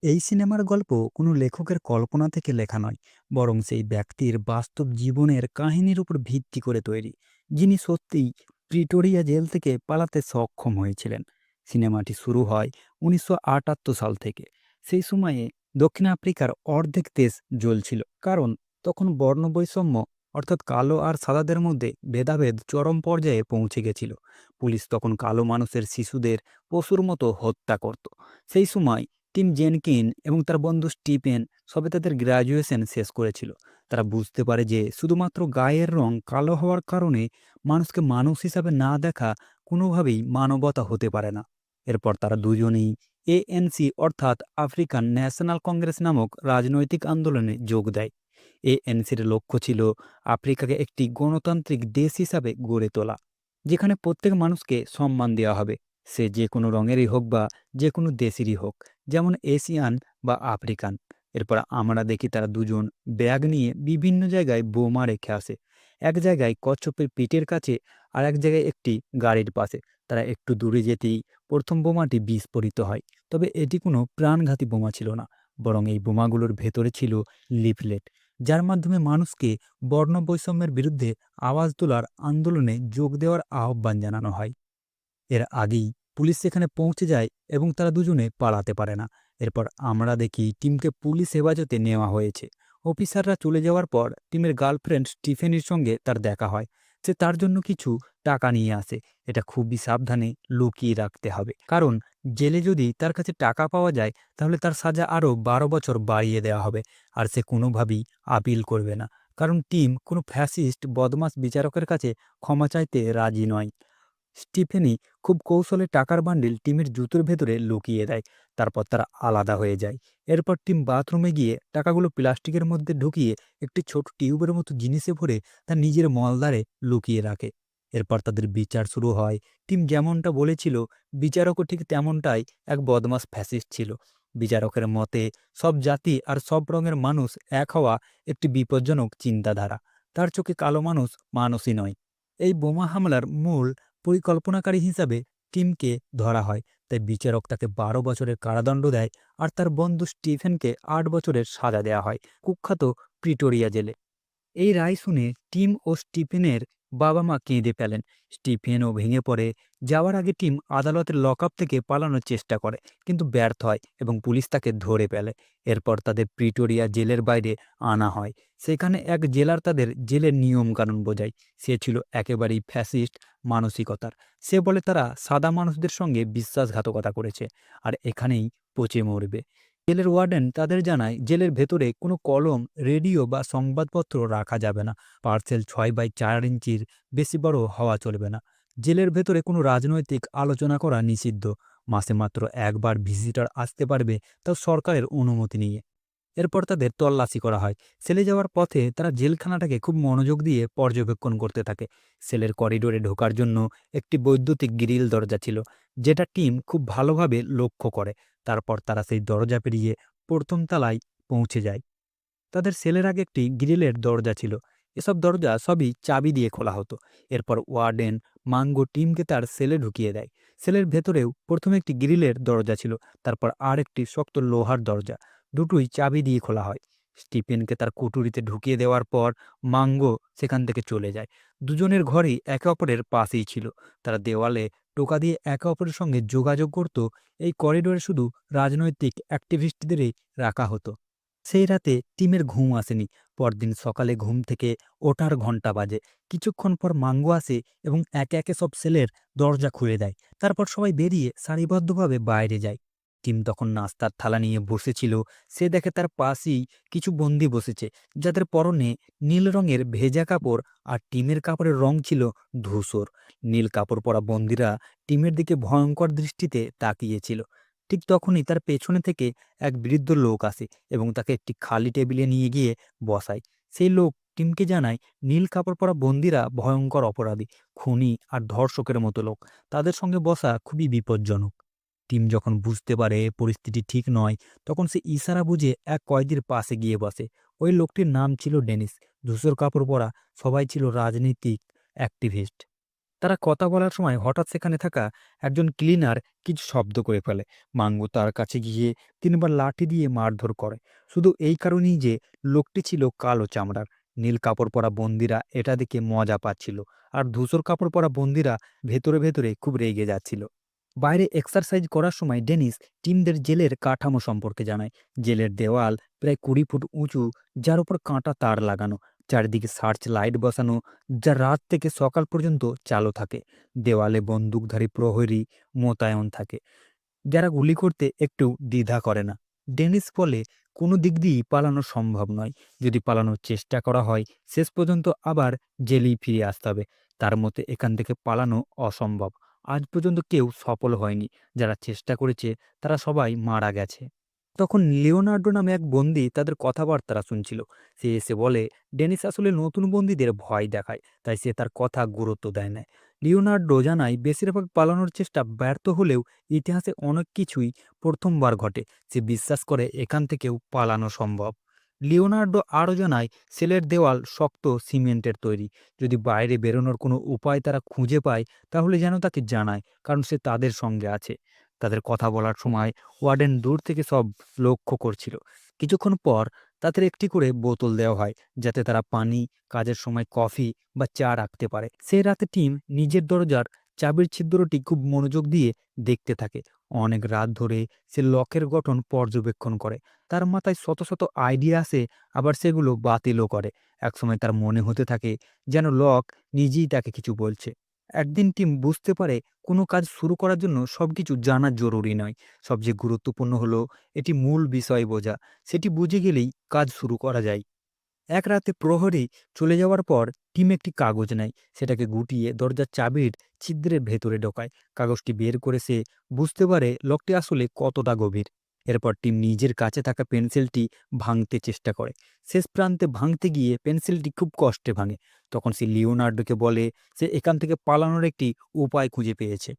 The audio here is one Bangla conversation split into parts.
এই সিনেমার গল্প কোনো লেখকের কল্পনা থেকে লেখা নয়, বরং সেই ব্যক্তির বাস্তব জীবনের কাহিনীর উপর ভিত্তি করে তৈরি, যিনি সত্যিই প্রিটোরিয়া জেল থেকে পালাতে সক্ষম হয়েছিলেন। সিনেমাটি শুরু হয় ১৯৭৮ সাল থেকে। সেই সময়ে দক্ষিণ আফ্রিকার অর্ধেক দেশ জ্বলছিল, কারণ তখন বর্ণবৈষম্য, অর্থাৎ কালো আর সাদাদের মধ্যে ভেদাভেদ চরম পর্যায়ে পৌঁছে গেছিল। পুলিশ তখন কালো মানুষের শিশুদের পশুর মতো হত্যা করত। সেই সময় টিম জেনকিন এবং তার বন্ধু স্টিফেন সবে তাদের গ্র্যাজুয়েশন শেষ করেছিল। তারা বুঝতে পারে যে শুধুমাত্র গায়ের রং কালো হওয়ার কারণে মানুষকে মানুষ হিসাবে না দেখা কোনোভাবেই মানবতা হতে পারে না। এরপর তারা দুজনেই এএনসি অর্থাৎ আফ্রিকান ন্যাশনাল কংগ্রেস নামক রাজনৈতিক আন্দোলনে যোগ দেয়। এএনসির লক্ষ্য ছিল আফ্রিকাকে একটি গণতান্ত্রিক দেশ হিসাবে গড়ে তোলা, যেখানে প্রত্যেক মানুষকে সম্মান দেওয়া হবে, সে যে কোনো রঙেরই হোক বা যে কোনো দেশেরই হোক, যেমন এশিয়ান বা আফ্রিকান। এরপর আমরা দেখি তারা দুজন ব্যাগ নিয়ে বিভিন্ন জায়গায় বোমা রেখে আসে। এক জায়গায় কচ্ছপের পিঠের কাছে, আর এক জায়গায় একটি গাড়ির পাশে। তারা একটু দূরে যেতেই প্রথম বোমাটি বিস্ফোরিত হয়। তবে এটি কোনো প্রাণঘাতী বোমা ছিল না, বরং এই বোমাগুলোর ভেতরে ছিল লিফলেট, যার মাধ্যমে মানুষকে বর্ণবৈষম্যের বিরুদ্ধে আওয়াজ তোলার আন্দোলনে যোগ দেওয়ার আহ্বান জানানো হয়। এর আগেই পুলিশ সেখানে পৌঁছে যায় এবং তারা দুজনে পালাতে পারে না। এরপর আমরা দেখি টিমকে পুলিশ হেফাজতে নেওয়া হয়েছে। অফিসাররা চলে যাওয়ার পর টিমের গার্লফ্রেন্ড স্টিফেনের সঙ্গে তার দেখা হয়। সে তার জন্য কিছু টাকা নিয়ে আসে। এটা খুবই সাবধানে লুকিয়ে রাখতে হবে, কারণ জেলে যদি তার কাছে টাকা পাওয়া যায় তাহলে তার সাজা আরও ১২ বছর বাড়িয়ে দেওয়া হবে। আর সে কোনোভাবেই আপিল করবে না, কারণ টিম কোনো ফ্যাসিস্ট বদমাস বিচারকের কাছে ক্ষমা চাইতে রাজি নয়। স্টিফেনি খুব কৌশলে টাকার বান্ডিল টিমের জুতোর ভেতরে লুকিয়ে দেয়। তারপর তারা আলাদা হয়ে যায়। এরপর টিম বাথরুমে গিয়ে টাকাগুলো প্লাস্টিকের মধ্যে ঢুকিয়ে একটি ছোট টিউবের মতো জিনিসে ভরে তার নিজের মলদ্বারে লুকিয়ে রাখে। এরপর তাদের বিচার শুরু হয়। টিম যেমনটা বলেছিল, বিচারকও ঠিক তেমনটাই, এক বদমাস ফ্যাসিস্ট ছিল। বিচারকের মতে সব জাতি আর সব রঙের মানুষ এক হওয়া একটি বিপজ্জনক চিন্তাধারা। তার চোখে কালো মানুষ মানুষই নয়। এই বোমা হামলার মূল পরিকল্পনাকারী হিসাবে টিমকে ধরা হয়। তাই বিচারক তাকে ১২ বছরের কারাদণ্ড দেয়, আর তার বন্ধু স্টিফেনকে ৮ বছরের সাজা দেওয়া হয় কুখ্যাত প্রিটোরিয়া জেলে। এই রায় শুনে টিম ও স্টিফেনের বাবা-মা কেঁদে ফেলেন। স্টিফেনও ভেঙে পড়ে। যাওয়ার আগে টিম আদালতের লকআপ থেকে পালানোর চেষ্টা করে, কিন্তু ব্যর্থ হয় এবং পুলিশ তাকে ধরে ফেলে। এরপর তাদের প্রিটোরিয়া জেলের বাইরে আনা হয়। সেখানে এক জেলার তাদের জেলের নিয়মকানুন বোঝায়। সে ছিল একেবারেই ফ্যাসিস্ট মানসিকতার। সে বলে তারা সাদা মানুষদের সঙ্গে বিশ্বাসঘাতকতা করেছে, আর এখানেই পচে মরবে। জেলের ওয়ার্ডেন তাদের জানায় জেলের ভেতরে কোনো কলম, রেডিও বা সংবাদপত্র রাখা যাবে না। পার্সেল ৬/৪ ইঞ্চির বেশি বড় হওয়া চলবে না। জেলের ভেতরে কোনো রাজনৈতিক আলোচনা করা নিষিদ্ধ। মাসে মাত্র একবার ভিজিটর আসতে পারবে, তাও সরকারের অনুমতি নিয়ে। এরপর তাদের তল্লাশি করা হয়। সেলে যাওয়ার পথে তারা জেলখানাটাকে খুব মনোযোগ দিয়ে পর্যবেক্ষণ করতে থাকে। সেলের করিডোরে ঢোকার জন্য একটি বৈদ্যুতিক গ্রিল দরজা ছিল, যেটা টিম খুব ভালোভাবে লক্ষ্য করে। তারপর তারা সেই দরজা পেরিয়ে প্রথম তলায় পৌঁছে যায়। তাদের সেলের আগে একটি গ্রিলের দরজা ছিল। এসব দরজা সবই চাবি দিয়ে খোলা হতো। এরপর ওয়ার্ডেন মাঙ্গো টিমকে তার সেলে ঢুকিয়ে দেয়। সেলের ভেতরেও প্রথমে একটি গ্রিলের দরজা ছিল, তারপর আর একটি শক্ত লোহার দরজা। দুটোই চাবি দিয়ে খোলা হয়। স্টিফেনকে তার কুঠুরিতে ঢুকিয়ে দেওয়ার পর মাঙ্গো সেখান থেকে চলে যায়। দুজনের ঘরই একে অপরের পাশেই ছিল। তারা দেওয়ালে টোকা দিয়ে একে অপরের সঙ্গে যোগাযোগ করত। এই করিডোরে শুধু রাজনৈতিক অ্যাক্টিভিস্টদেরই রাখা হতো। সেই রাতে টিমের ঘুম আসেনি। পরদিন সকালে ঘুম থেকে ওঠার ঘন্টা বাজে। কিছুক্ষণ পর মাঙ্গো আসে এবং একে একে সব সেলের দরজা খুলে দেয়। তারপর সবাই বেরিয়ে সারিবদ্ধভাবে বাইরে যায়। টিম তখন নাস্তার থালা নিয়ে বসেছিল। সে দেখে তার পাশেই কিছু বন্দি বসেছে, যাদের পরনে নীল রঙের ভেজা কাপড়, আর টিমের কাপড়ের রং ছিল ধূসর। নীল কাপড় পরা বন্দিরা টিমের দিকে ভয়ঙ্কর দৃষ্টিতে তাকিয়েছিল। ঠিক তখনই তার পেছনে থেকে এক বৃদ্ধ লোক আসে এবং তাকে একটি খালি টেবিলে নিয়ে গিয়ে বসায়। সেই লোক টিমকে জানায় নীল কাপড় পরা বন্দিরা ভয়ঙ্কর অপরাধী, খুনি আর ধর্ষকের মতো লোক। তাদের সঙ্গে বসা খুবই বিপজ্জনক। টিম যখন বুঝতে পারে পরিস্থিতি ঠিক নয়, তখন সে ইশারা বুঝে এক কয়েদির পাশে গিয়ে বসে। ওই লোকটির নাম ছিল ডেনিস। ধূসর কাপড় পরা সবাই ছিল রাজনীতিক অ্যাক্টিভিস্ট। তারা কথা বলার সময় হঠাৎ সেখানে থাকা একজন ক্লিনার কিছু শব্দ করে ফেলে। মাঙ্গো তার কাছে গিয়ে ৩ বার লাঠি দিয়ে মারধর করে, শুধু এই কারণেই যে লোকটি ছিল কালো চামড়ার। নীল কাপড় পরা বন্দিরা এটা দেখে মজা পাচ্ছিল, আর ধূসর কাপড় পরা বন্দিরা ভেতরে ভেতরে খুব রেগে যাচ্ছিল। বাইরে এক্সারসাইজ করার সময় ডেনিস টিমদের জেলের কাঠামো সম্পর্কে জানায়। জেলের দেওয়াল প্রায় ২০ ফুট উঁচু, যার উপর কাঁটা তার লাগানো। চারিদিকে সার্চ লাইট বসানো, যা রাত থেকে সকাল পর্যন্ত চালু থাকে। দেওয়ালে বন্দুকধারী প্রহরী মোতায়েন থাকে, যারা গুলি করতে একটু দ্বিধা করে না। ডেনিস বলে, কোনো দিক দিয়েই পালানো সম্ভব নয়। যদি পালানোর চেষ্টা করা হয়, শেষ পর্যন্ত আবার জেলেই ফিরে আসতে হবে। তার মতে এখান থেকে পালানো অসম্ভব। আজ পর্যন্ত কেউ সফল হয়নি। যারা চেষ্টা করেছে তারা সবাই মারা গেছে। তখন লিওনার্ডো নামে এক বন্দী তাদের কথাবার্তা শুনছিল। সে এসে বলে, ডেনিস আসলে নতুন বন্দীদের ভয় দেখায়, তাই সে তার কথা গুরুত্ব দেয় না। লিওনার্ডো জানায়, বেশিরভাগ পালানোর চেষ্টা ব্যর্থ হলেও ইতিহাসে অনেক কিছুই প্রথমবার ঘটে। সে বিশ্বাস করে এখান থেকেও পালানো সম্ভব। লিওনার্ডো আরও জানায়, সেলের দেওয়াল শক্ত সিমেন্টের তৈরি। যদি বাইরে বেরোনোর কোনো উপায় তারা খুঁজে পায়, তাহলে যেন তাকে জানায়, কারণ সে তাদের সঙ্গে আছে। তাদের কথা বলার সময় ওয়ার্ডেন দূর থেকে সব লক্ষ্য করছিল। কিছুক্ষণ পর তাদের একটি করে বোতল দেওয়া হয়, যাতে তারা পানি, কাজের সময় কফি বা চা রাখতে পারে। সেই রাতে টিম নিজের দরজার চাবির ছিদ্রটি খুব মনোযোগ দিয়ে দেখতে থাকে। অনেক রাত ধরে সে লকের গঠন পর্যবেক্ষণ করে। তার মাথায় শত শত আইডিয়া আসে, আবার সেগুলো বাতিলও করে। একসময় তার মনে হতে থাকে যেন লক নিজেই তাকে কিছু বলছে। একদিন টিম বুঝতে পারে, কোনো কাজ শুরু করার জন্য সবকিছু জানা জরুরি নয়। সবচেয়ে গুরুত্বপূর্ণ হলো এটি মূল বিষয় বোঝা। সেটি বুঝে গেলেই কাজ শুরু করা যায়। এক রাতে প্রহরী চলে যাওয়ার পর টিম একটি কাগজ নেয়, সেটাকে গুটিয়ে দরজার চাবির ছিদ্রের ভেতরে ঢোকায়। কাগজটি বের করে সে বুঝতে পারে লকটি আসলে কতটা গভীর। এরপর টিম নিজের কাছে থাকা পেন্সিলটি ভাঙতে চেষ্টা করে। শেষ প্রান্তে ভাঙতে গিয়ে পেন্সিলটি খুব কষ্টে ভাঙে। তখন সে লিওনার্ডোকে বলে সে এখান থেকে পালানোর একটি উপায় খুঁজে পেয়েছে।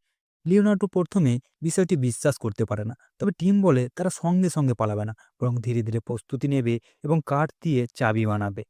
লিওনার্ডো প্রথমে বিষয়টি বিশ্বাস করতে পারে না, তবে টিম বলে তারা সঙ্গে সঙ্গে পালাবে না, বরং ধীরে ধীরে প্রস্তুতি নেবে এবং কাঠ দিয়ে চাবি বানাবে।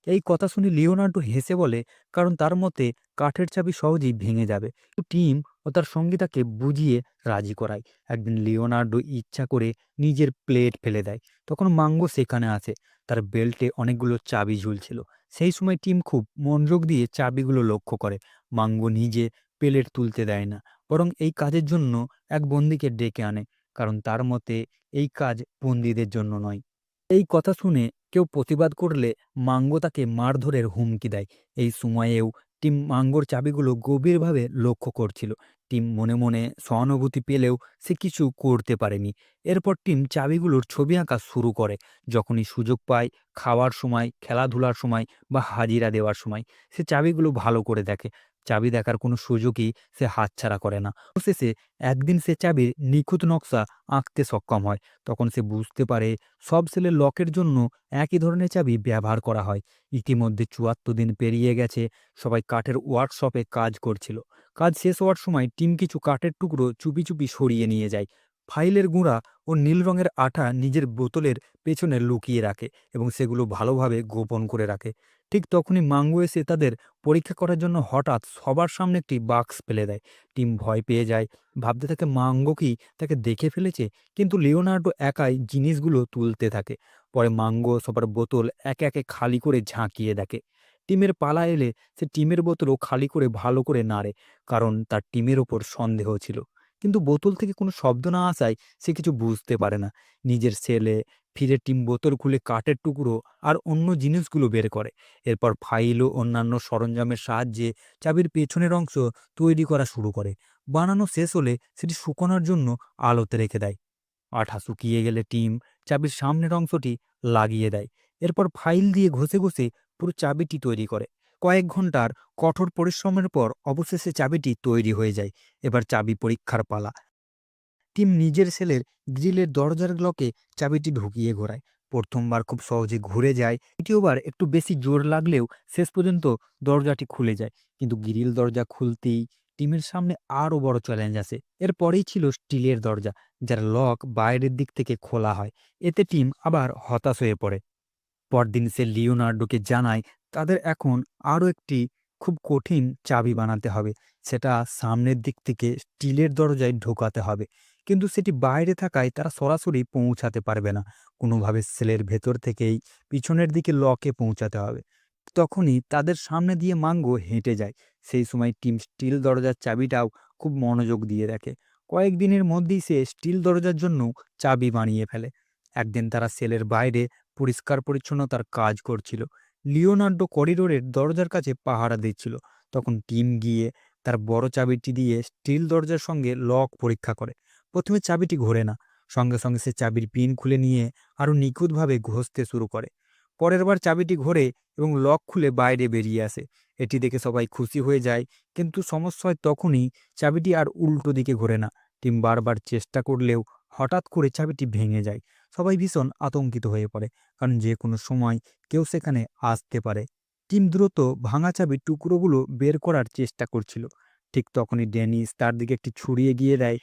এই কথা শুনে লিওনার্ডো হেসে বলে, কারণ তার মতে কাঠের চাবি সহজেই ভেঙে যাবে। তো টিম ও তার সঙ্গী তাকে বুঝিয়ে রাজি করায়। একদিন লিওনার্ডো ইচ্ছা করে নিজের প্লেট ফেলে দেয়। তখন মাঙ্গো সেখানে আসে। তার বেল্টে অনেকগুলো চাবি ঝুলছিল। সেই সময় টিম খুব মনোযোগ দিয়ে চাবিগুলো লক্ষ্য করে। মাঙ্গো নিজে প্লেট তুলতে দেয় না, বরং এই কাজের জন্য এক বন্দীকে ডেকে আনে, কারণ তার মতে এই কাজ বন্দীদের জন্য নয়। এই কথা শুনে কেউ প্রতিবাদ করলে মাঙ্গো তাকে মারধরের হুমকি দেয়। এই সময়েও টিম মাঙ্গোর চাবিগুলো গভীরভাবে লক্ষ্য করছিল। টিম মনে মনে সহানুভূতি পেলেও সে কিছু করতে পারেনি। এরপর টিম চাবিগুলোর ছবি আঁকা শুরু করে। যখনই সুযোগ পায়, খাওয়ার সময়, খেলাধুলার সময় বা হাজিরা দেওয়ার সময়, সে চাবিগুলো ভালো করে দেখে। চাবি দেখার কোনো সুযোগই সে হাতছাড়া করে না। অবশেষে একদিন সে চাবির নিখুঁত নকশা আঁকতে সক্ষম হয়। তখন সে বুঝতে পারে সব সেলের লকের জন্য একই ধরনের চাবি ব্যবহার করা হয়। ইতিমধ্যে ৭৪ দিন পেরিয়ে গেছে। সবাই কাঠের ওয়ার্কশপে কাজ করছিল। কাজ শেষ হওয়ার সময় টিম কিছু কাঠের টুকরো চুপি চুপি সরিয়ে নিয়ে যায়। ফাইলের গুঁড়া ও নীল রঙের আঠা নিজের বোতলের পেছনে লুকিয়ে রাখে এবং সেগুলো ভালোভাবে গোপন করে রাখে। ঠিক তখনই মাঙ্গো এসে তাদের পরীক্ষা করার জন্য হঠাৎ সবার সামনে একটি বাক্স ফেলে দেয়। টিম ভয় পেয়ে যায়, ভাবতে থাকে মাঙ্গো কি তাকে দেখে ফেলেছে। কিন্তু লিওনার্ডো একাই জিনিসগুলো তুলতে থাকে। পরে মাঙ্গো সবার বোতল একে একে খালি করে ঝাঁকিয়ে দেখে। টিমের পালা এলে সে টিমের বোতলও খালি করে ভালো করে নাড়ে, কারণ তার টিমের ওপর সন্দেহ ছিল। কিন্তু বোতল থেকে কোনো শব্দ না আসায় সে কিছু বুঝতে পারে না। নিজের সেলে ফিরে টিম বোতল খুলে কাঠের টুকরো আর অন্য জিনিসগুলো বের করে। এরপর ফাইল ও অন্যান্য সরঞ্জামের সাহায্যে চাবির পেছনের অংশ তৈরি করা শুরু করে। বানানো শেষ হলে সেটি শুকানোর জন্য আলোতে রেখে দেয়। আঠা শুকিয়ে গেলে টিম চাবির সামনের অংশটি লাগিয়ে দেয়। এরপর ফাইল দিয়ে ঘষে ঘষে পুরো চাবিটি তৈরি করে। কয়েক ঘন্টার কঠোর পরিশ্রমের পর অবশেষে চাবিটি তৈরি হয়ে যায়। এবার চাবি পরীক্ষার পালা। টিম নিজের সেলের গ্রিলের দরজার লকে চাবিটি ঢুকিয়ে ঘোরায়। প্রথমবার খুব সহজে ঘুরে যায়, দ্বিতীয়বার একটু বেশি জোর লাগলেও শেষ পর্যন্ত দরজাটি খুলে যায়। কিন্তু গ্রিল দরজা খুলতেই টিমের সামনে আরও বড় চ্যালেঞ্জ আসে। এরপরেই ছিল স্টিলের দরজা, যার লক বাইরের দিক থেকে খোলা হয়। এতে টিম আবার হতাশ হয়ে পড়ে। পরদিন সে লিওনার্ডোকে জানায় তাদের এখন আরও একটি খুব কঠিন চাবি বানাতে হবে। সেটা সামনের দিক থেকে স্টিলের দরজায় ঢোকাতে হবে। কিন্তু সেটি বাইরে থাকায় তারা সরাসরি পৌঁছাতে পারবে না। কোনোভাবে সেলের ভেতর থেকেই পিছনের দিকে লকে পৌঁছাতে হবে। তখনই তাদের সামনে দিয়ে মাঙ্গো হেঁটে যায়। সেই সময় টিম স্টিল দরজার চাবিটাও খুব মনোযোগ দিয়ে দেখে। কয়েকদিনের মধ্যেই সে স্টিল দরজার জন্য চাবি বানিয়ে ফেলে। একদিন তারা সেলের বাইরে পরিষ্কার পরিচ্ছন্নতার কাজ করছিল। লিওনার্দো করিডোরের দরজার কাছে পাহারা দিচ্ছিল। তখন টিম গিয়ে তার বড় চাবিটি দিয়ে স্টিল দরজার সঙ্গে লক পরীক্ষা করে। প্রথমে চাবিটি ঘোরে না। সঙ্গে সঙ্গে সে চাবির পিন খুলে নিয়ে আরও নিখুঁতভাবে ঘষতে শুরু করে। পরের বার চাবিটি ঘোরে এবং লক খুলে বাইরে বেরিয়ে আসে। এটি দেখে সবাই খুশি হয়ে যায়, কিন্তু সমস্যা হয় তখনই চাবিটি আর উল্টো দিকে ঘোরে না। টিম বারবার চেষ্টা করলেও হঠাৎ করে চাবিটি ভেঙে যায়। সবাই ভীষণ আতঙ্কিত হয়ে পড়ে, কারণ যে কোনো সময় কেউ সেখানে আসতে পারে। টিম দ্রুত ভাঙা চাবির টুকরোগুলো বের করার চেষ্টা করছিল। ঠিক তখনই ডেনিস তার দিকে একটি ছুরি এগিয়ে দেয়।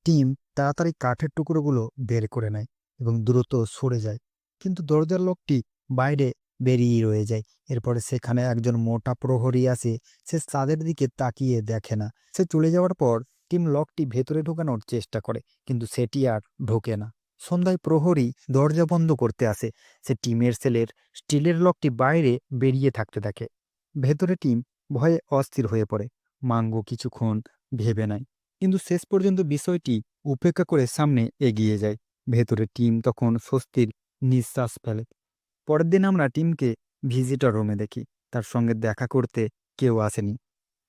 টিম তাড়াতাড়ি কাঠের টুকরোগুলো বের করে নেয় এবং দ্রুত সরে যায়, কিন্তু দরজার লকটি বাইরে বেরিয়ে রয়ে যায়। এরপরে সেখানে একজন মোটা প্রহরী আসে। সে তাদের দিকে তাকিয়ে দেখে না। সে চলে যাওয়ার পর টিম লকটি ভেতরে ঢোকানোর চেষ্টা করে, কিন্তু সেটি আর ঢোকে না। সন্ধ্যায় প্রহরী দরজা বন্ধ করতে আসে। সে টিমের সেলের স্টিলের লকটি বাইরে বেরিয়ে থাকতে দেখে। ভেতরে টিম ভয়ে অস্থির হয়ে পড়ে। মাঙ্গো কিছুক্ষণ ভেবে নেয়, কিন্তু শেষ পর্যন্ত বিষয়টি উপেক্ষা করে সামনে এগিয়ে যায়। ভেতরে টিম তখন স্বস্তির নিঃশ্বাস ফেলে। পরের দিন আমরা টিমকে ভিজিটর রুমে দেখি। তার সঙ্গে দেখা করতে কেউ আসেনি।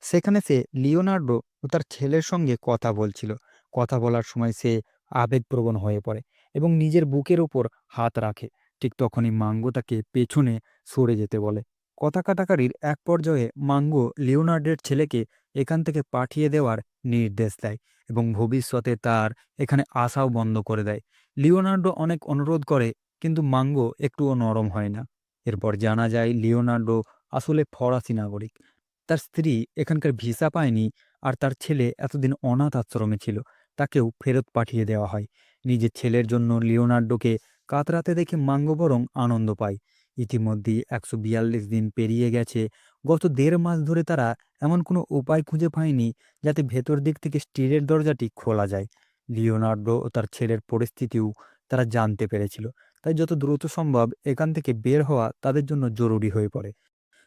সেখানে সে লিওনার্দো ও তার ছেলের সঙ্গে কথা বলছিল। কথা বলার সময় সে আবেগপ্রবণ হয়ে পড়ে এবং নিজের বুকের ওপর হাত রাখে। ঠিক তখনই মাঙ্গো তাকে পেছনে সরে যেতে বলে। কথা কাটাকাটির এক পর্যায়ে মাঙ্গো লিওনার্ডোর ছেলেকে এখান থেকে পাঠিয়ে দেওয়ার নির্দেশ দেয় এবং ভবিষ্যতে তার এখানে আসাও বন্ধ করে দেয়। লিওনার্দো অনেক অনুরোধ করে, কিন্তু মাঙ্গো একটুও নরম হয় না। এরপর জানা যায় লিওনার্দো আসলে ফরাসি নাগরিক। তার স্ত্রী এখানকার ভিসা পায়নি, আর তার ছেলে এতদিন অনাথ আশ্রমে ছিল। তাকেও ফেরত পাঠিয়ে দেওয়া হয়। নিজের ছেলের জন্য লিওনার্দোকে কাতরাতে দেখে মাঙ্গো বরং আনন্দ পায়। ইতিমধ্যেই ১৪২ দিন পেরিয়ে গেছে। গত ১.৫ মাস ধরে তারা এমন কোনো উপায় খুঁজে পায়নি যাতে ভেতর দিক থেকে স্টিলের দরজাটি খোলা যায়। লিওনার্দো ও তার ছেলের পরিস্থিতিও তারা জানতে পেরেছিল। তাই যত দ্রুত সম্ভব এখান থেকে বের হওয়া তাদের জন্য জরুরি হয়ে পড়ে।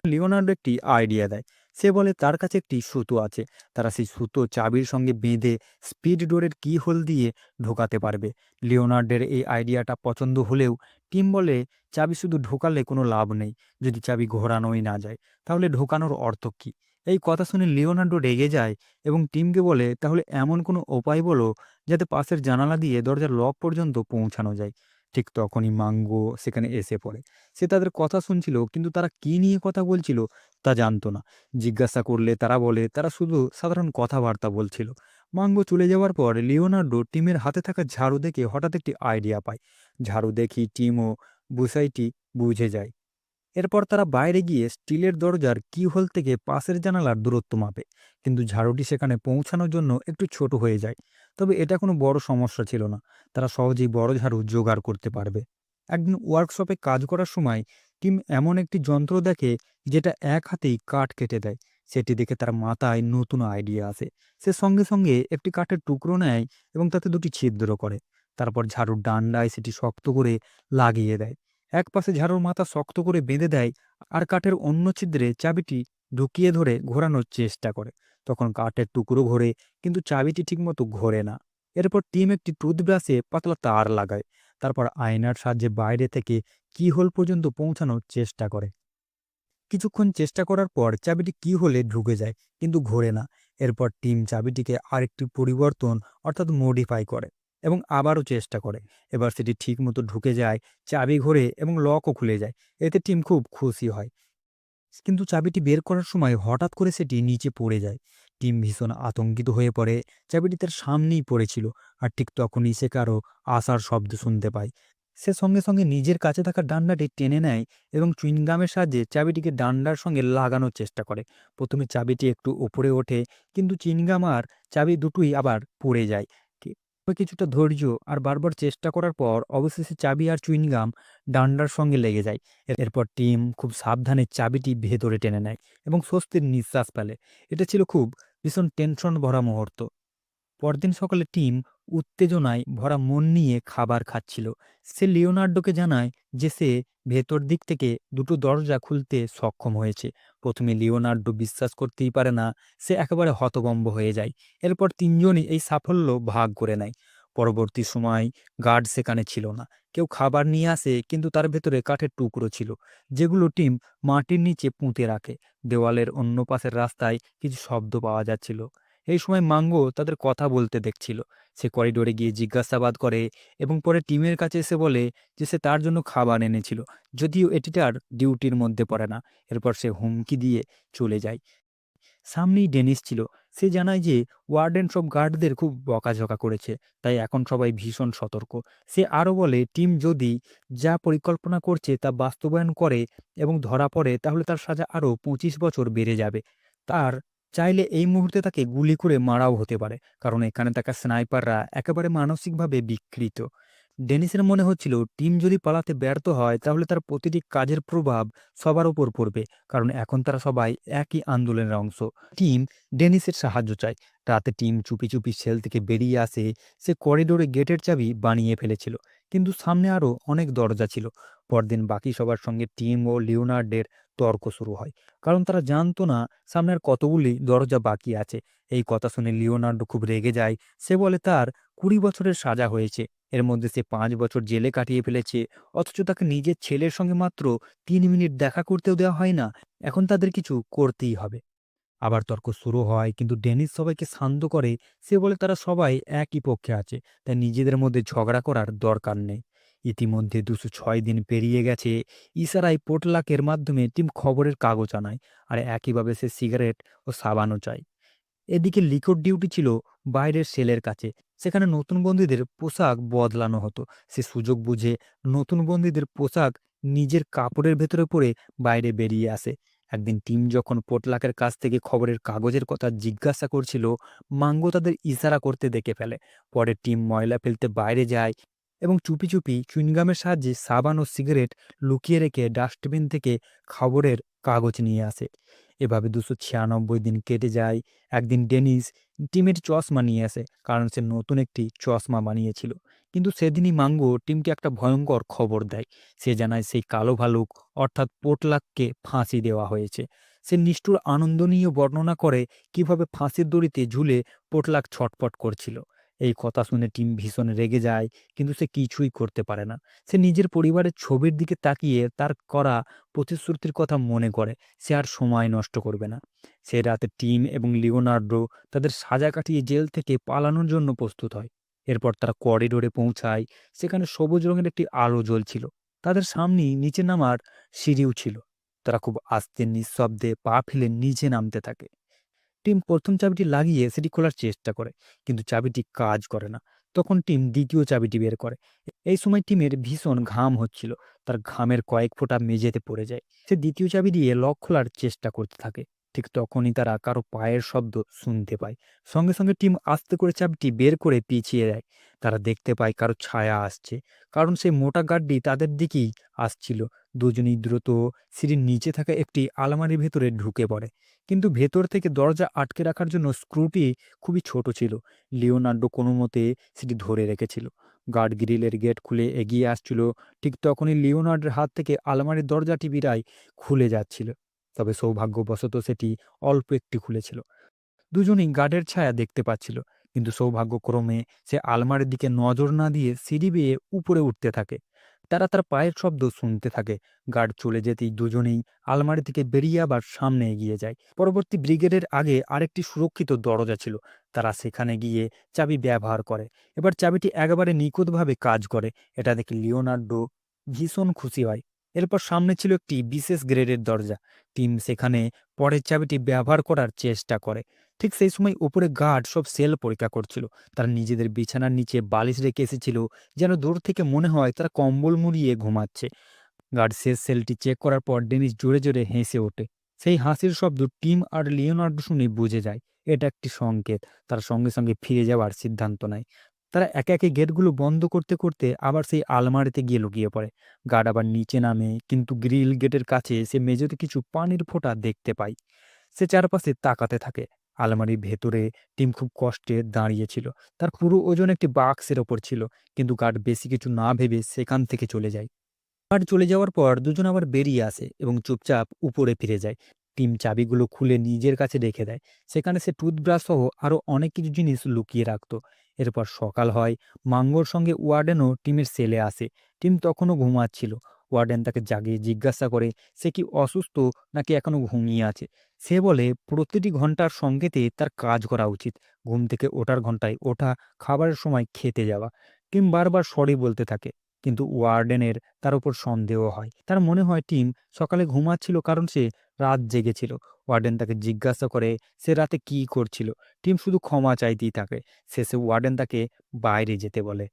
লিওনার্দো একটি আইডিয়া দেয়। সে বলে তার কাছে একটি সুতো আছে। তারা সেই সুতো চাবির সঙ্গে বেঁধে স্পিড ডোরের কি হোল দিয়ে ঢোকাতে পারবে। লিওনার্ডের এই আইডিয়াটা পছন্দ হলেও টিম বলে চাবি শুধু ঢোকালে কোনো লাভ নেই। যদি চাবি ঘোরানোই না যায়, তাহলে ঢোকানোর অর্থ কী? এই কথা শুনে লিওনার্দো রেগে যায় এবং টিমকে বলে, তাহলে এমন কোনো উপায় বলো যাতে পাশের জানালা দিয়ে দরজার লক পর্যন্ত পৌঁছানো যায়। ঠিক তখনই মাঙ্গো সেখানে এসে পড়ে। সে তাদের কথা শুনছিল, কিন্তু তারা কী নিয়ে কথা বলছিল তা জানতো না। জিজ্ঞাসা করলে তারা বলে তারা শুধু সাধারণ কথাবার্তা বলছিল। মাঙ্গো চলে যাওয়ার পর লিওনার্দো টিমের হাতে থাকা ঝাড়ু দেখে হঠাৎ একটি আইডিয়া পায়। ঝাড়ু দেখি টিমও বিষয়টি বুঝে যায়। এরপর তারা বাইরে গিয়ে স্টিলের দরজার কিহোল থেকে পাশের জানালার দূরত্ব মাপে, কিন্তু ঝাড়ুটি সেখানে পৌঁছানোর জন্য একটু ছোট হয়ে যায়। তবে এটা কোনো বড় সমস্যা ছিল না। তারা সহজেই বড় ঝাড়ু জোগাড় করতে পারবে। একদিন ওয়ার্কশপে কাজ করার সময় টিম এমন একটি যন্ত্র দেখে যেটা এক হাতেই কাঠ কেটে দেয়। সেটি দেখে তার মাথায় নতুন আইডিয়া আসে। সে সঙ্গে সঙ্গে একটি কাঠের টুকরো নেয় এবং তাতে দুটি ছিদ্র করে। তারপর ঝাড়ুর ডান্ডায় সেটি শক্ত করে লাগিয়ে দেয়। এক পাশে ঝাড়ুর মাথা শক্ত করে বেঁধে দেয়, আর কাঠের অন্য ছিদ্রে চাবিটি ঢুকিয়ে ধরে ঘোরানোর চেষ্টা করে। তখন কাঠের টুকরো ঘোরে, কিন্তু চাবিটি ঠিকমতো ঘোরে না। এরপর টিম একটি টুথব্রাশে পাতলা তার লাগায়। তারপর আয়নার সাহায্যে বাইরে থেকে কিহোল পর্যন্ত পৌঁছানোর চেষ্টা করে। কিছুক্ষণ চেষ্টা করার পর চাবিটি কিহোলে ঢুকে যায়, কিন্তু ঘোরে না। এরপর টিম চাবিটিকে আরেকটু পরিবর্তন অর্থাৎ মডিফাই করে এবং আবারও চেষ্টা করে। এবার সেটি ঠিকমতো ঢুকে যায়, চাবি ঘোরে এবং লকও খুলে যায়। এতে টিম খুব খুশি হয়। কিন্তু চাবিটি বের করার সময় হঠাৎ করে সেটি নিচে পড়ে যায়। টিম ভীষণ আতঙ্কিত হয়ে পড়ে। চাবিটি তার সামনেই পড়েছিল, আর ঠিক তখনই সে কারো আসার শব্দ শুনতে পায়। সে সঙ্গে সঙ্গে নিজের কাছে থাকা ডান্ডাটি টেনে নেয় এবং চুইংগামের সাহায্যে চাবিটিকে ডান্ডার সঙ্গে লাগানোর চেষ্টা করে। প্রথমে চাবিটি একটু ওপরে ওঠে, কিন্তু চুইংগাম আর চাবি দুটোই আবার পড়ে যায়। তবে কিছুটা ধৈর্য আর বারবার চেষ্টা করার পর অবশেষে চাবি আর চুইংগাম ডান্ডার সঙ্গে লেগে যায়। এরপর টিম খুব সাবধানে চাবিটি ভেতরে টেনে নেয় এবং স্বস্তির নিঃশ্বাস ফেলে। এটা ছিল খুব ভীষণ টেনশন ভরা মুহূর্ত। পরদিন সকালে টিম উত্তেজনায় ভরা মন নিয়ে খাবার খাচ্ছিল। সে লিওনার্দোকে জানায় যে সে ভেতর দিক থেকে দুটো দরজা খুলতে সক্ষম হয়েছে। প্রথমে লিওনার্দো বিশ্বাস করতেই পারে না, সে একেবারে হতভম্ব হয়ে যায়। এরপর তিনজনই এই সাফল্য ভাগ করে নেয়। পরবর্তী সময় গার্ড সেখানে ছিল না। কেউ খাবার নিয়ে আসে, কিন্তু তার ভেতরে কাঠের টুকরো ছিল, যেগুলো টিম মাটির নিচে পুঁতে রাখে। দেওয়ালের অন্য পাশের রাস্তায় কিছু শব্দ পাওয়া যাচ্ছিল। এই সময় মাঙ্গো তাদের কথা বলতে দেখছিল। সে করিডোরে গিয়ে জিজ্ঞাসাবাদ করে এবং পরে টিমের কাছে এসে বলে যে সে তার জন্য খাবার এনেছিল, যদিও এটি তার ডিউটির মধ্যে পড়ে না। এরপর সে হুমকি দিয়ে চলে যায়। সামনেই ডেনিস ছিল। সে জানায় যে ওয়ার্ডেন সব গার্ডদের খুব বকাঝকা করেছে, তাই এখন সবাই ভীষণ সতর্ক। সে আরও বলে টিম যদি যা পরিকল্পনা করছে তা বাস্তবায়ন করে এবং ধরা পড়ে, তাহলে তার সাজা আরও 25 বছর বেড়ে যাবে। তার চাইলে এই মুহূর্তে তাকে গুলি করে মারাও হতে পারে, কারণ এখানে থাকা স্নাইপাররা একেবারে মানসিকভাবে বিকৃত। ডেনিসের মনে হচ্ছিল টিম যদি পালাতে ব্যর্থ হয়, তাহলে তার প্রতিটি কাজের প্রভাব সবার উপর পড়বে, কারণ এখন তারা সবাই একই আন্দোলনের অংশ। টিম ডেনিসের সাহায্য চায়। রাতে টিম চুপি চুপি সেল থেকে বেরিয়ে আসে। সে করিডোরে গেটের চাবি বানিয়ে ফেলেছিল, কিন্তু সামনে আরও অনেক দরজা ছিল। পরদিন বাকি সবার সঙ্গে টিম ও লিওনার্ডের তর্ক শুরু হয়, কারণ তারা জানতো না সামনের কতগুলি দরজা বাকি আছে। এই কথা শুনে লিওনার্ডো খুব রেগে যায়। সে বলে তার 20 বছরের সাজা হয়েছে, এর মধ্যে সে 5 বছর জেলে কাটিয়ে ফেলেছে, অথচ তাকে নিজের ছেলের সঙ্গে মাত্র 3 মিনিট দেখা করতেও দেওয়া হয় না। এখন তাদের কিছু করতেই হবে। আবার তর্ক শুরু হয়, কিন্তু ডেনিস সবাইকে শান্ত করে। সে বলে তারা সবাই একই পক্ষে আছে, তাই নিজেদের মধ্যে ঝগড়া করার দরকার নেই। ইতিমধ্যে 206 দিন পেরিয়ে গেছে। ইশারায় পোটলাকের মাধ্যমে টিম খবরের কাগজ আনায়, আর একইভাবে সে সিগারেট ও সাবানও চায়। এদিকে লিকুড ডিউটি ছিল বাইরের সেলের কাছে। সেখানে নতুন বন্দীদের পোশাক বদলানো হতো। সে সুযোগ বুঝে নতুন বন্দীদের পোশাক নিজের কাপড়ের ভেতরে পরে বাইরে বেরিয়ে আসে। একদিন টিম যখন পোটলাকের কাছ থেকে খবরের কাগজের কথা জিজ্ঞাসা করছিল, মাঙ্গো তাদের ইশারা করতে দেখে ফেলে। পরে টিম ময়লা ফেলতে বাইরে যায় এবং চুপি চুপি চুইংগামের সাহায্যে সাবান ও সিগারেট লুকিয়ে রেখে ডাস্টবিন থেকে খবরের কাগজ নিয়ে আসে। এভাবে 296 দিন কেটে যায়। একদিন ডেনিস টিমের চশমা নিয়ে আসে, কারণ সে নতুন একটি চশমা বানিয়েছিল। কিন্তু সেদিনই মাঙ্গো টিমকে একটা ভয়ঙ্কর খবর দেয়। সে জানায় সেই কালো ভালুক অর্থাৎ পোটলাককে ফাঁসি দেওয়া হয়েছে। সে নিষ্ঠুর আনন্দ নিয়ে বর্ণনা করে কিভাবে ফাঁসির দড়িতে ঝুলে পোটলাক ছটফট করছিল। এই কথা শুনে টিম ভীষণ রেগে যায়, কিন্তু সে কিছুই করতে পারে না। সে নিজের পরিবারের ছবির দিকে তাকিয়ে তার করা প্রতিশ্রুতির কথা মনে করে। সে আর সময় নষ্ট করবে না। সে রাতে টিম এবং লিওনার্দো তাদের সাজা কাটিয়ে জেল থেকে পালানোর জন্য প্রস্তুত হয়। এরপর তারা করিডোরে পৌঁছায়। সেখানে সবুজ রঙের একটি আলো জ্বলছিল। তাদের সামনেই নিচে নামার সিঁড়িও ছিল। তারা খুব আস্তে নিঃশব্দে পা ফেলে নিচে নামতে থাকে। টিম প্রথম চাবিটি লাগিয়ে সেটি খোলার চেষ্টা করে, কিন্তু চাবিটি কাজ করে না। তখন টিম দ্বিতীয় চাবিটি বের করে। এই সময় টিমের ভীষণ ঘাম হচ্ছিল। তার ঘামের কয়েক ফোঁটা মেঝেতে পড়ে যায়। সে দ্বিতীয় চাবি দিয়ে লক খোলার চেষ্টা করতে থাকে। ঠিক তখনই তারা কারো পায়ের শব্দ শুনতে পায়। সঙ্গে সঙ্গে টিম আস্তে করে চাবিটি বের করে পিছিয়ে দেয়। তারা দেখতে পায় কারো ছায়া আসছে, কারণ সেই মোটা গাড্ডি তাদের দিকেই আসছিল। দুজনেই দ্রুত সিঁড়ির নিচে থাকা একটি আলমারির ভেতরে ঢুকে পড়ে, কিন্তু ভেতর থেকে দরজা আটকে রাখার জন্য স্ক্রুটি খুবই ছোট ছিল। লিওনার্দো কোনো মতে সেটি ধরে রেখেছিল। গার্ড গ্রিলের গেট খুলে এগিয়ে আসছিল। ঠিক তখনই লিওনার্ডোর হাত থেকে আলমারির দরজাটি বিড়ায় খুলে যাচ্ছিল। তবে সৌভাগ্যবশত সেটি অল্প একটি খুলেছিল। দুজনেই গার্ডের ছায়া দেখতে পাচ্ছিল, কিন্তু সৌভাগ্যক্রমে সে আলমারির দিকে নজর না দিয়ে সিঁড়ি বেয়ে উপরে উঠতে থাকে। তারা তার পায়ের শব্দ শুনতে থাকে। গার্ড চলে যেতেই দুজনেই আলমারি থেকে বেরিয়ে আবার সামনে এগিয়ে যায়। পরবর্তী ব্রিগেডের আগে আরেকটি সুরক্ষিত দরজা ছিল। তারা সেখানে গিয়ে চাবি ব্যবহার করে। এবার চাবিটি একেবারে নিখুঁতভাবে কাজ করে। এটা দেখে লিওনার্দো ভীষণ খুশি হয়। এরপর সামনে ছিল একটি বিশেষ গ্রেডের দরজা। টিম সেখানে পরের চাবিটি ব্যবহার করার চেষ্টা করে। ঠিক সেই সময় উপরে গার্ড সব সেল পরীক্ষা করছিল। তারা নিজেদের বিছানার নিচে বালিশ রেখে এসেছিল, যেন দূর থেকে মনে হয় তারা কম্বল মুড়িয়ে ঘুমাচ্ছে। গার্ড শেষ সেলটি চেক করার পর ডেনিস জোরে জোরে হেসে ওঠে। সেই হাসির শব্দ টিম আর লিওনার্দো শুনে বুঝে যায় এটা একটি সংকেত। তারা সঙ্গে সঙ্গে ফিরে যাওয়ার সিদ্ধান্ত নেয়। তারা একে একে গেটগুলো বন্ধ করতে করতে আবার সেই আলমারিতে গিয়ে লুকিয়ে পড়ে। গার্ড আবার নিচে নামে, কিন্তু গ্রিল গেটের কাছে সে মেঝেতে কিছু পানির ফোঁটা দেখতে পায়। সে চারপাশে তাকাতে থাকে। আলমারির ভেতরে টিম খুব কষ্টে দাঁড়িয়েছিল। তার পুরো ওজন একটি বাক্সের ওপর ছিল, কিন্তু গার্ড বেশি কিছু না ভেবে সেখান থেকে চলে যায়। আর চলে যাওয়ার পর দুজন আবার বেরিয়ে আসে এবং চুপচাপ উপরে ফিরে যায়। টিম চাবিগুলো খুলে নিজের কাছে রেখে দেয়। সেখানে সে টুথব্রাশ সহ আরও অনেক কিছু জিনিস লুকিয়ে রাখতো। এরপর সকাল হয়। মাঙ্গোর সঙ্গে ওয়ার্ডেনও টিমের সেলে আসে। টিম তখনও ঘুমাচ্ছিল। ওয়ার্ডেন তাকে জাগিয়ে জিজ্ঞাসা করে সে কি অসুস্থ নাকি এখনো ঘুমিয়ে আছে। সে বলে প্রতিটি ঘন্টার সঙ্গেতে তার কাজ করা উচিত। ঘুম থেকে ওঠার ঘন্টায় ওঠা, খাবারের সময় খেতে যাওয়া। টিম বারবার সরি বলতে থাকে, কিন্তু ওয়ার্ডেনের তার উপর সন্দেহ হয়। তার মনে হয় টিম সকালে ঘুমাচ্ছিল কারণ সে রাত জেগেছিল। ওয়ার্ডেন তাকে জিজ্ঞাসা করে সে রাতে কি করছিল। টিম শুধু ক্ষমা চাইতেই থাকে। শেষে ওয়ার্ডেন তাকে বাইরে যেতে বলে।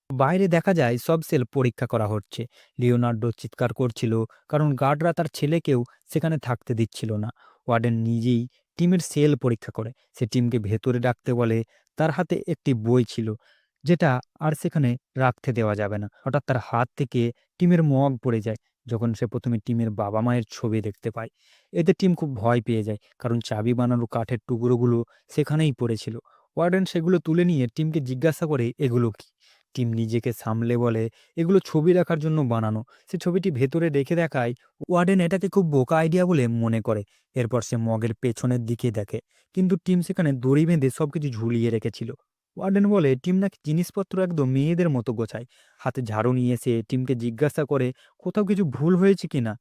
বাইরে দেখা যায় সব সেল পরীক্ষা করা হচ্ছে। লিওনার্দো চিৎকার করছিল কারণ গার্ডরা তার ছেলেকেও সেখানে থাকতে দিচ্ছিল না। ওয়ার্ডেন নিজেই টিমের সেল পরীক্ষা করে। সে টিমকে ভেতরে ডাকতে বলে। তার হাতে একটি বই ছিল, যেটা আর সেখানে রাখতে দেওয়া যাবে না। হঠাৎ তার হাত থেকে টিমের মগ পড়ে যায়। যখন সে প্রথমে টিমের বাবা মায়ের ছবি দেখতে পায়, এতে টিম খুব ভয় পেয়ে যায়, কারণ চাবি বানানো কাঠের টুকরোগুলো সেখানেই পড়েছিল। ওয়ার্ডেন সেগুলো তুলে নিয়ে টিমকে জিজ্ঞাসা করে এগুলো কি। টিম নিজেকে সামলে বলে এগুলো ছবি রাখার জন্য বানানো। সে ছবিটি ভেতরে রেখে দেখায়। ওয়ার্ডেন এটাকে খুব বোকা আইডিয়া বলে মনে করে। এরপর সে মগের পেছনের দিকে দেখে, কিন্তু টিম সেখানে দড়ি বেঁধে সবকিছু ঝুলিয়ে রেখেছিল। ওয়ার্ডেন বলে টিম নাকি জিনিসপত্র একদম মেয়েদের মতো গোছায়। হাতে ঝাড়ু নিয়ে এসে টিমকে জিজ্ঞাসা করে কোথাও কিছু ভুল হয়েছে কিনা,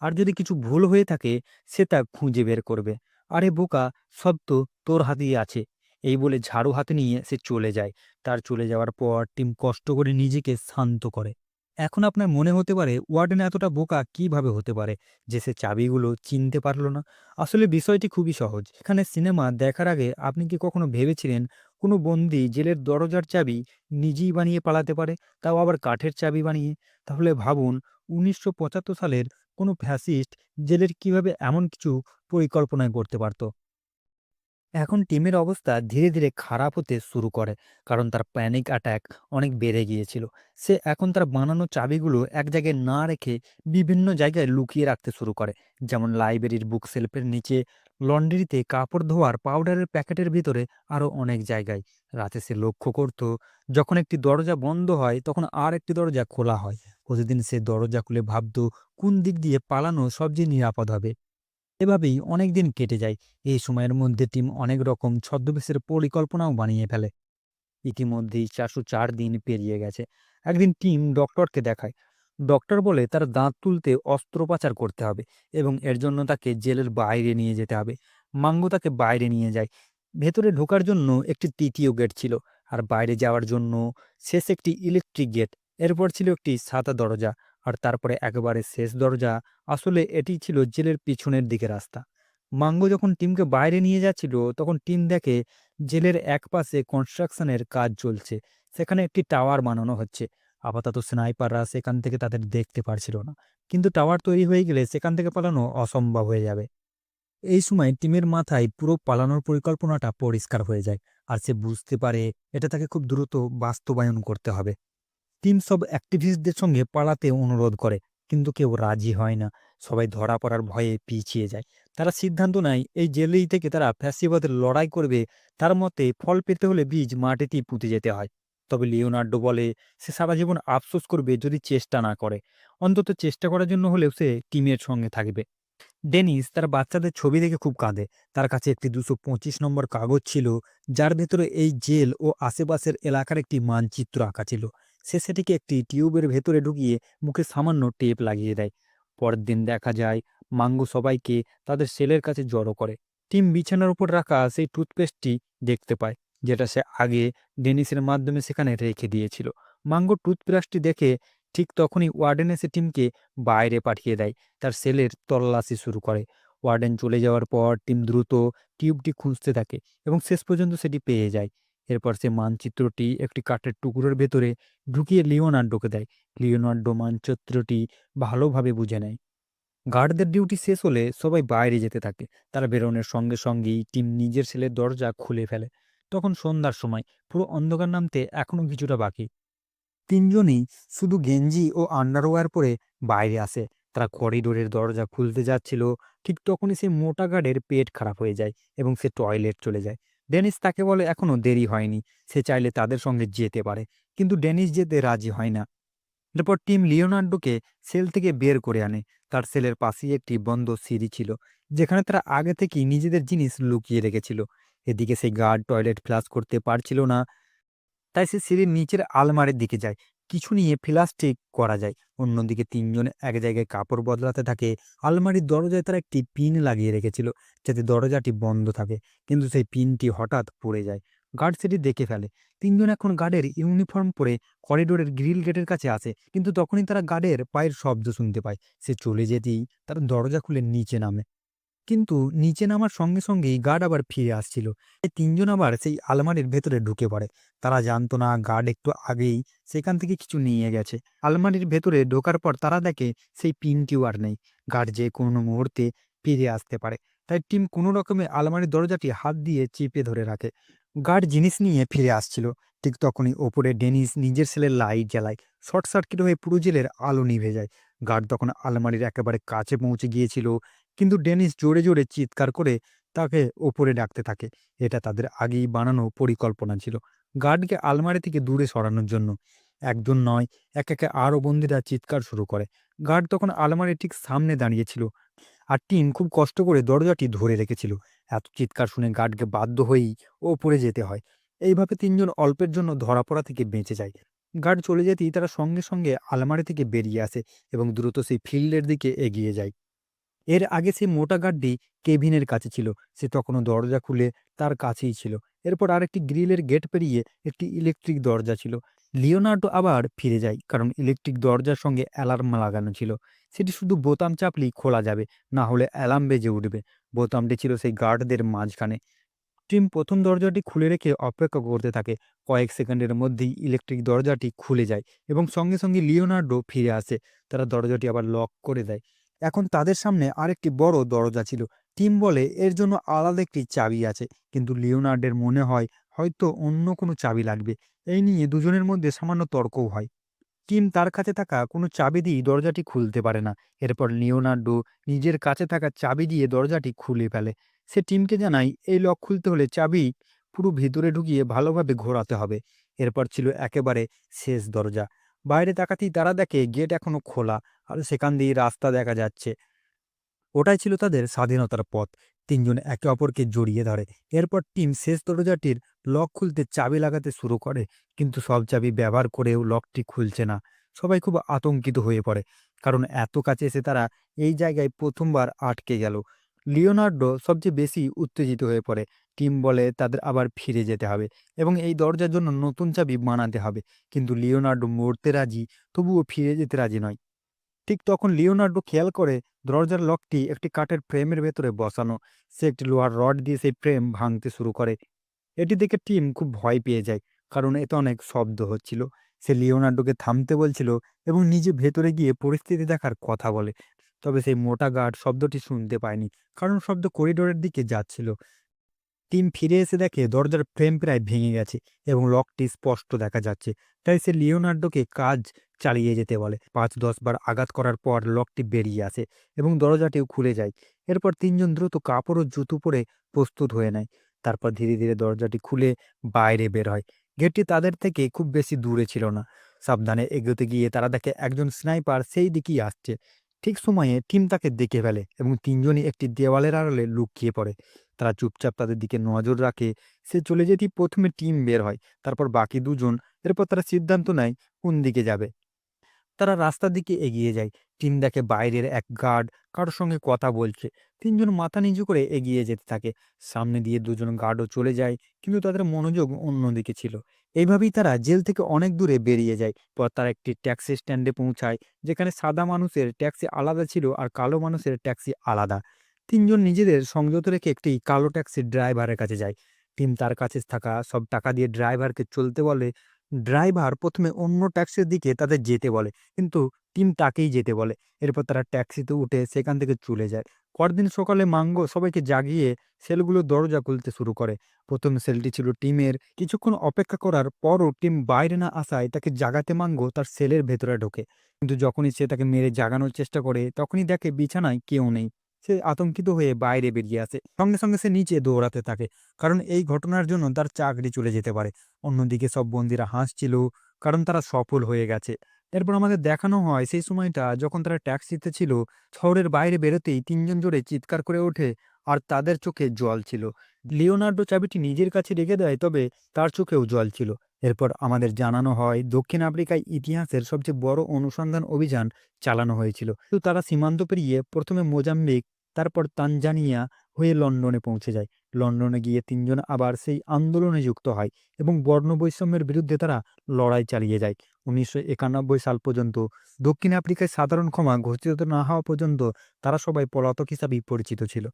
আর যদি কিছু ভুল হয়ে থাকে সে তা খুঁজে বের করবে। আরে বোকা, সব তো তোর হাতেই আছে। এই বলে ঝাড়ু হাতে নিয়ে সে চলে যায়। তার চলে যাওয়ার পর টিম কষ্ট করে নিজেকে শান্ত করে। এখন আপনার মনে হতে পারে ওয়ার্ডেন এতটা বোকা কিভাবে হতে পারে যে সে চাবিগুলো চিনতে পারল না। আসলে বিষয়টি খুবই সহজ। এখানে সিনেমা দেখার আগে আপনি কি কখনো ভেবেছিলেন কোনো বন্দি জেলের দরজার চাবি নিজেই বানিয়ে পালাতে পারে, তাও আবার কাঠের চাবি বানিয়ে? তাহলে ভাবুন ১৯৭৫ সালের কোনো ফ্যাসিস্ট জেলের কিভাবে এমন কিছু পরিকল্পনায় করতে পারত। এখন টিমের অবস্থা ধীরে ধীরে খারাপ হতে শুরু করে, কারণ তার প্যানিক অ্যাটাক অনেক বেড়ে গিয়েছিল। সে এখন তার বানানো চাবিগুলো এক জায়গায় না রেখে বিভিন্ন জায়গায় লুকিয়ে রাখতে শুরু করে, যেমন লাইব্রেরির বুক সেলফের নিচে, লন্ড্রিতে কাপড় ধোয়ার পাউডারের প্যাকেটের ভিতরে, আরও অনেক জায়গায়। রাতে সে লক্ষ্য করত যখন একটি দরজা বন্ধ হয় তখন আর একটি দরজা খোলা হয়। প্রতিদিন সে দরজা খুলে ভাবত কোন দিক দিয়ে পালানো সবচেয়ে নিরাপদ হবে। এভাবেই অনেক দিন কেটে যায়। এই সময়ের মধ্যে টিম অনেক রকম ছদ্মবেশের পরিকল্পনাও বানিয়ে ফেলে। ইতিমধ্যেই ৪০৪ দিন পেরিয়ে গেছে। একদিন টিম ডক্টরকে দেখায়। ডক্টর বলে তার দাঁত তুলতে অস্ত্রোপচার করতে হবে এবং এর জন্য তাকে জেলের বাইরে নিয়ে যেতে হবে। মাঙ্গো তাকে বাইরে নিয়ে যায়। ভেতরে ঢোকার জন্য একটি তৃতীয় গেট ছিল, আর বাইরে যাওয়ার জন্য শেষ একটি ইলেকট্রিক গেট। এরপর ছিল একটি সাদা দরজা, আর তারপরে একেবারে শেষ দরজা। আসলে এটি ছিল জেলের পিছনের দিকে রাস্তা। মাঙ্গো যখন টিমকে বাইরে নিয়ে যাচ্ছিল তখন টিম দেখে জেলের একপাশে কনস্ট্রাকশনের কাজ চলছে। সেখানে একটি টাওয়ার বানানো হচ্ছে। আপাতত স্নাইপাররা সেখান থেকে তাদের দেখতে পারছিল না, কিন্তু টাওয়ার তৈরি হয়ে গেলে সেখান থেকে পালানো অসম্ভব হয়ে যাবে। এই সময় টিমের মাথায় পুরো পালানোর পরিকল্পনাটা পরিষ্কার হয়ে যায়, আর সে বুঝতে পারে এটা তাকে খুব দ্রুত বাস্তবায়ন করতে হবে। টিম সব অ্যাক্টিভিস্টদের সঙ্গে পালাতে অনুরোধ করে, কিন্তু কেউ রাজি হয় না। সবাই ধরা পড়ার ভয়ে পিছিয়ে যায়। তারা সিদ্ধান্ত নেয় এই জেলেই থেকে তারা ফ্যাসিবাদের লড়াই করবে। তার মতে ফল পেতে হলে বীজ মাটিতেই পুঁতে যেতে হয়। তবে লিওনার্দো বলে সে সারা জীবন আফসোস করবে যদি চেষ্টা না করে। অন্তত চেষ্টা করার জন্য হলেও সে টিমের সঙ্গে থাকবে। ডেনিস তার বাচ্চাদের ছবি দেখে খুব কাঁদে। তার কাছে একটি ২২৫ নম্বর কাগজ ছিল, যার ভেতরে এই জেল ও আশেপাশের এলাকার একটি মানচিত্র আঁকা ছিল। সে সেটিকে একটি টিউবের ভেতরে ঢুকিয়ে মুখে সামান্য টেপ লাগিয়ে দেয়। পরের দিন দেখা যায় মাঙ্গো সবাইকে তাদের সেলের কাছে জড়ো করে। টিম বিছানার উপর রাখা সেই টুথপেস্টটি দেখতে পায়, যেটা সে আগে ডেনিসের মাধ্যমে সেখানে রেখে দিয়েছিল। মাঙ্গো টুথব্রাশটি দেখে ঠিক তখনই ওয়ার্ডেন এসে টিমকে বাইরে পাঠিয়ে দেয়। তার সেলের তল্লাশি শুরু করে। ওয়ার্ডেন চলে যাওয়ার পর টিম দ্রুত টিউবটি খুঁজতে থাকে এবং শেষ পর্যন্ত সেটি পেয়ে যায়। এরপর সে মানচিত্রটি একটি কাঠের টুকরোর ভেতরে ঢুকিয়ে লিওনার্দোকে দেয়। লিওনার্দো মানচিত্রটি ভালোভাবে বুঝে নেয়। গার্ডদের ডিউটি শেষ হলে সবাই বাইরে যেতে থাকে। তারা বেরোনোর সঙ্গে সঙ্গেই টিম নিজের সেলের দরজা খুলে ফেলে। তখন সন্ধ্যার সময় পুরো অন্ধকার নামতে এখনো কিছুটা বাকি। তিনজনই শুধু গেঞ্জি ও আন্ডারওয়্যার পরে বাইরে আসে। তারা করিডোরের দরজা খুলতে যাচ্ছিল, ঠিক তখনই সেই মোটা গার্ডের পেট খারাপ হয়ে যায় এবং সে টয়লেট চলে যায়। ডেনিস তাকে বলে এখনো দেরি হয়নি, সে চাইলে তাদের সঙ্গে যেতে পারে, কিন্তু ডেনিস যেতে রাজি হয় না। এরপর টিম লিওনার্দোকে সেল থেকে বের করে আনে। তার সেলের পাশেই একটি বন্ধ সিঁড়ি ছিল, যেখানে তারা আগে থেকেই নিজেদের জিনিস লুকিয়ে রেখেছিল। এদিকে সেই গার্ড টয়লেট ফ্লাশ করতে পারছিল না, তাই সে সিঁড়ির নিচের আলমারির দিকে যায়। কিছু নিয়ে ফ্লাশ ঠিক করা যায়। অন্যদিকে তিনজন এক জায়গায় কাপড় বদলাতে থাকে। আলমারির দরজায় তারা একটি পিন লাগিয়ে রেখেছিল, যাতে দরজাটি বন্ধ থাকে, কিন্তু সেই পিনটি হঠাৎ পড়ে যায়। গার্ড সেটি দেখে ফেলে। তিনজন এখন গার্ডের ইউনিফর্ম পরে করিডোরের গ্রিল গেটের কাছে আসে, কিন্তু তখনই তারা গার্ডের পায়ের শব্দ শুনতে পায়। সে চলে যেতেই তারা দরজা খুলে নিচে নামে, কিন্তু নিচে নামার সঙ্গে সঙ্গেই গার্ড আবার ফিরে আসছিল। এই তিনজন আবার সেই আলমারির ভেতরে ঢুকে পড়ে। তারা জানতো না গার্ড একটু আগেই সেখান থেকে কিছু নিয়ে গেছে। আলমারির ভেতরে ঢোকার পর তারা দেখে সেই পিনটিও আর নেই। গার্ড যে কোনো মুহূর্তে ফিরে আসতে পারে, তাই টিম কোনো রকমে আলমারির দরজাটি হাত দিয়ে চেপে ধরে রাখে। গার্ড জিনিস নিয়ে ফিরে আসছিল, ঠিক তখনই ওপরে ডেনিস নিজের সেলের লাইট জ্বালায়। শর্ট সার্কিট হয়ে পুরো জেলের আলো নিভে যায়। গার্ড তখন আলমারির একেবারে কাছে পৌঁছে গিয়েছিল, কিন্তু ডেনিস জোরে জোরে চিৎকার করে তাকে ওপরে ডাকতে থাকে। এটা তাদের আগেই বানানো পরিকল্পনা ছিল, গার্ডকে আলমারি থেকে দূরে সরানোর জন্য। একজন নয়, একে একে আরও বন্দীরা চিৎকার শুরু করে। গার্ড তখন আলমারির ঠিক সামনে দাঁড়িয়েছিল, আর টিম খুব কষ্ট করে দরজাটি ধরে রেখেছিল। এত চিৎকার শুনে গার্ডকে বাধ্য হয়েই ওপরে যেতে হয়। এইভাবে তিনজন অল্পের জন্য ধরা পড়া থেকে বেঁচে যায়। গার্ড চলে যেতেই তারা সঙ্গে সঙ্গে আলমারি থেকে বেরিয়ে আসে এবং দ্রুত সেই ফিল্ডের দিকে এগিয়ে যায়। এর আগে সে মোটা গার্ডটি কেভিনের কাছে ছিল। সে তখনও দরজা খুলে তার কাছেই ছিল। এরপর আরেকটি গ্রিলের গেট পেরিয়ে একটি ইলেকট্রিক দরজা ছিল। লিওনার্দো আবার ফিরে যায়, কারণ ইলেকট্রিক দরজার সঙ্গে অ্যালার্ম লাগানো ছিল। সেটি শুধু বোতাম চাপলেই খোলা যাবে, না হলে অ্যালার্ম বেজে উঠবে। বোতামটি ছিল সেই গার্ডদের মাঝখানে। টিম প্রথম দরজাটি খুলে রেখে অপেক্ষা করতে থাকে। কয়েক সেকেন্ডের মধ্যেই ইলেকট্রিক দরজাটি খুলে যায় এবং সঙ্গে সঙ্গে লিওনার্দো ফিরে আসে। তারা দরজাটি আবার লক করে দেয়। এখন তাদের সামনে আরেকটি বড় দরজা ছিল। টিম বলে এর জন্য আলাদা একটি চাবি আছে, কিন্তু লিওনার্ডের মনে হয় হয়তো অন্য কোনো চাবি লাগবে। এই নিয়ে দুজনের মধ্যে সামান্য তর্কও হয়। টিম তার কাছে থাকা কোনো চাবি দিয়ে দরজাটি খুলতে পারে না। এরপর লিওনার্দো নিজের কাছে থাকা চাবি দিয়ে দরজাটি খুলে ফেলে। সে টিমকে জানায় এই লক খুলতে হলে চাবি পুরো ভিতরে ঢুকিয়ে ভালোভাবে ঘোরাতে হবে। এরপর ছিল একেবারে শেষ দরজা। বাইরে তাকাতেই তারা দেখে গেট এখনো খোলা, আর সেখান দিয়ে রাস্তা দেখা যাচ্ছে। ওটাই ছিল তাদের স্বাধীনতার পথ। তিনজন একে অপরকে জড়িয়ে ধরে। এরপর টিম শেষ দরজাটির লক খুলতে চাবি লাগাতে শুরু করে, কিন্তু সব চাবি ব্যবহার করেও লকটি খুলছে না। সবাই খুব আতঙ্কিত হয়ে পড়ে, কারণ এত কাছে এসে তারা এই জায়গায় প্রথমবার আটকে গেল। লিওনার্দো সবচেয়ে বেশি উত্তেজিত হয়ে পড়ে। টিম বলে তাদের আবার ফিরে যেতে হবে এবং এই দরজার জন্য নতুন চাবি বানাতে হবে, কিন্তু লিওনার্দো মরতে রাজি, তবুও ফিরে যেতে রাজি নয়। ঠিক তখন লিওনার্দো খেয়াল করে দরজার লকটি একটি কাঠের ফ্রেমের ভেতরে বসানো। সে একটি লোহার রড দিয়ে সেই ফ্রেম ভাঙতে শুরু করে। এটি দেখে টিম খুব ভয় পেয়ে যায়, কারণ এতে অনেক শব্দ হচ্ছিল। সে লিওনার্দোকে থামতে বলছিল এবং নিজে ভেতরে গিয়ে পরিস্থিতি দেখার কথা বলে। তবে সেই মোটা গার্ড শব্দটি শুনতে পায়নি, কারণ শব্দ করিডোরের দিকে যাচ্ছিল। টিম ফিরে এসে দেখে দরজার ফ্রেম প্রায় ভেঙে গেছে এবং লকটি স্পষ্ট দেখা যাচ্ছে। তাই সে লিওনার্দোকে কাজ চালিয়ে যেতে বলে। ৫-১০ বার আঘাত করার পর লকটি বেরিয়ে আসে এবং দরজাটিও খুলে যায়। এরপর তিনজন দ্রুত কাপড় ও জুতো পরে প্রস্তুত হয়ে নেয়। তারপর ধীরে ধীরে দরজাটি খুলে বাইরে বের হয়। গেটটি তাদের থেকে খুব বেশি দূরে ছিল না। সাবধানে এগোতে গিয়ে তারা দেখে একজন স্নাইপার সেই দিকেই আসছে। ঠিক সময়ে টিম তাকে দেখে ফেলে এবং তিনজনই একটি দেওয়ালের আড়ালে লুকিয়ে পড়ে। তারা চুপচাপ তাদের দিকে নজর রাখে। সে চলে যেতেই প্রথমে টিম বের হয়, তারপর বাকি দুজন। এরপর তারা সিদ্ধান্ত নেয় কোন দিকে যাবে। তারা রাস্তার দিকে এগিয়ে যায়। টিম দেখে বাইরের এক গার্ড কারোর সঙ্গে কথা বলছে। তিনজন মাথা নিচু করে এগিয়ে যেতে থাকে। সামনে দিয়ে দুজন গার্ডও চলে যায়, কিন্তু তাদের মনোযোগ অন্যদিকে ছিল। এইভাবেই তারা জেল থেকে অনেক দূরে বেরিয়ে যায়। পর তারা একটি ট্যাক্সি স্ট্যান্ডে পৌঁছায়, যেখানে সাদা মানুষের ট্যাক্সি আলাদা ছিল আর কালো মানুষের ট্যাক্সি আলাদা। তিনজন নিজেদের সংযত রেখে একটি কালো ট্যাক্সির ড্রাইভারের কাছে যায়। টিম তার কাছে থাকা সব টাকা দিয়ে ড্রাইভারকে চলতে বলে। ড্রাইভার প্রথমে অন্য ট্যাক্সির দিকে তাদের যেতে বলে, কিন্তু টিম তাকেই যেতে বলে। এরপর তারা ট্যাক্সিতে উঠে সেখান থেকে চলে যায়। পরদিন সকালে মাঙ্গো সবাইকে জাগিয়ে সেলগুলো দরজা খুলতে শুরু করে। প্রথম সেলটি ছিল টিমের। কিছুক্ষণ অপেক্ষা করার পরও টিম বাইরে না আসায় তাকে জাগাতে মাঙ্গো তার সেলের ভেতরে ঢোকে। কিন্তু যখনই সে তাকে মেরে জাগানোর চেষ্টা করে তখনই দেখে বিছানায় কেউ নেই। সে আতঙ্কিত হয়ে বাইরে বেরিয়ে আসে। সঙ্গে সঙ্গে সে নিচে দৌড়াতে থাকে, কারণ এই ঘটনার জন্য তার চাকরি চলে যেতে পারে। অন্যদিকে সব বন্দীরা হাসছিল, কারণ তারা সফল হয়ে গেছে। এরপর আমাদের দেখানো হয় সেই সময়টা যখন তারা ট্যাক্সিতে ছিল। শহরের বাইরে বেরোতেই তিনজন জোরে চিৎকার করে ওঠে, আর তাদের চোখে জল ছিল। লিওনার্দো চাবিটি নিজের কাছে রেখে দেয়, তবে তার চোখেও জল ছিল। এরপর আমাদের জানানো হয় দক্ষিণ আফ্রিকায় ইতিহাসের সবচেয়ে বড় অনুসন্ধান অভিযান চালানো হয়েছিল। তো তারা সীমান্ত পেরিয়ে প্রথমে মোজাম্বিক, তারপর তানজানিয়া হয়ে লন্ডনে পৌঁছে যায়। লন্ডনে গিয়ে তিনজন আবার সেই আন্দোলনে যুক্ত হয় এবং বর্ণবৈষম্যের বিরুদ্ধে তারা লড়াই চালিয়ে যায়। ১৯৯১ সাল পর্যন্ত দক্ষিণ আফ্রিকায় সাধারণ ক্ষমা ঘোষিত না হওয়া পর্যন্ত তারা সবাই পলাতক হিসাবেই পরিচিত ছিল।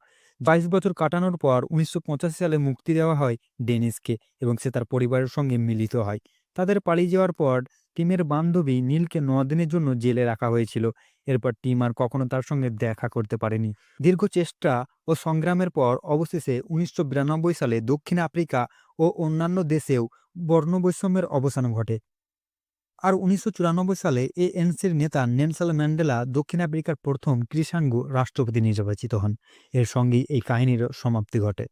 ২২ বছর কাটানোর পর ১৯৮৫ সালে মুক্তি দেওয়া হয় ডেনিসকে, এবং সে তার পরিবারের সঙ্গে মিলিত হয়। তাদের পালিয়ে যাওয়ার পর টিমের বান্ধবী নীলকে ৯ দিনের জন্য জেলে রাখা হয়েছিল। এরপর টিম আর কখনো তার সঙ্গে দেখা করতে পারেনি। দীর্ঘ চেষ্টা ও সংগ্রামের পর অবশেষে ১৯৯২ সালে দক্ষিণ আফ্রিকা ও অন্যান্য দেশেও বর্ণবৈষম্যের অবসান ঘটে। আর ১৯৯৪ সালে এএনসির নেতা নেলসন ম্যান্ডেলা দক্ষিণ আফ্রিকার প্রথম কৃষ্ণাঙ্গ রাষ্ট্রপতি নির্বাচিত হন। এর সঙ্গেই এই কাহিনীর সমাপ্তি ঘটে।